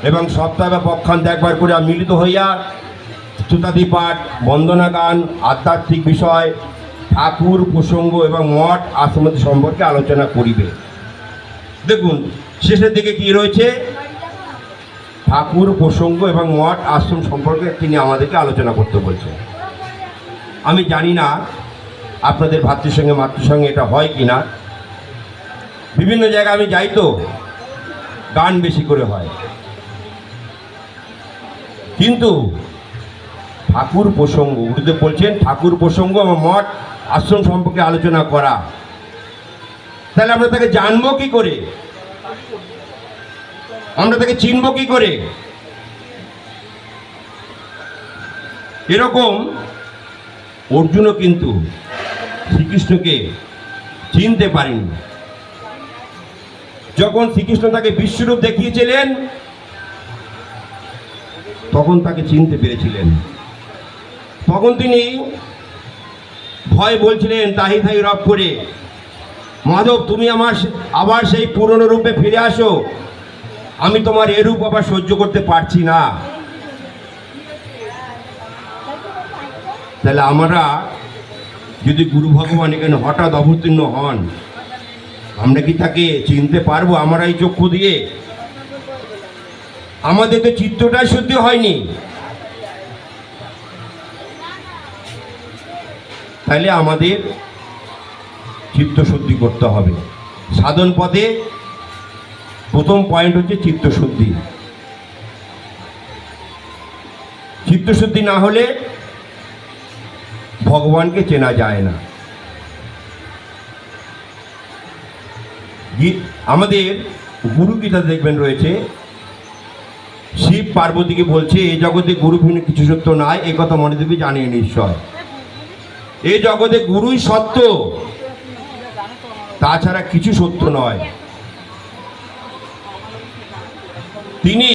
এবং সপ্তাহে বা পক্ষান্তে একবার করে মিলিত হইয়া স্তুতাদি পাঠ, বন্দনা গান, আধ্যাত্মিক বিষয়, ঠাকুর প্রসঙ্গ এবং মঠ আশ্রম সম্পর্কে আলোচনা করিবে। দেখুন শেষের দিকে কি রয়েছে, ঠাকুর প্রসঙ্গ এবং মঠ আশ্রম সম্পর্কে তিনি আমাদেরকে আলোচনা করতে বলছেন। আমি জানি না আপনাদের ভাতৃসঙ্গে মাতৃসঙ্গে এটা হয় কি না। বিভিন্ন জায়গায় আমি যাই তো গান বেশি করে হয়, কিন্তু ঠাকুর প্রসঙ্গ, গুরুদেব বলছেন ঠাকুর প্রসঙ্গ এবং মঠ আশ্রম সম্পর্কে আলোচনা করা, তাহলে আমরা তাকে জানবো কি করে, আমরা তাকে চিনবো কি করে? এরকম অর্জুনও কিন্তু শ্রীকৃষ্ণকে চিনতে পারেনি। যখন শ্রীকৃষ্ণ তাকে বিশ্বরূপ দেখিয়েছিলেন তখন তাকে চিনতে পেরেছিলেন। তখন তিনি ভয় বলছিলেন তাহি তাহি রব করে, মাধব তুমি আমার আবার সেই পুরনো রূপে ফিরে আসো, আমি তোমার এ রূপ আবার সহ্য করতে পারছি না। তাহলে আমরা যদি গুরু ভগবান এখানে হঠাৎ অবতীর্ণ হন, আমরা কি তাকে চিনতে পারবো আমরা এই চক্ষু দিয়ে? আমাদের তো চিত্তটাই শুদ্ধি হয়নি। তাহলে আমাদের চিত্তশুদ্ধি করতে হবে। সাধন পথে প্রথম পয়েন্ট হচ্ছে চিত্তশুদ্ধি। চিত্তশুদ্ধি না হলে ভগবানকে চেনা যায় না। আমাদের গুরু গীতা দেখবেন রয়েছে, শিব পার্বতীকে বলছে এই জগতে গুরুবিহীন কিছু সত্য নাই, এই কথা মনে দেবে জানিয়ে নিশ্চয়। এই জগতে গুরুই সত্য, তাছাড়া কিছু সত্য নয়। তিনি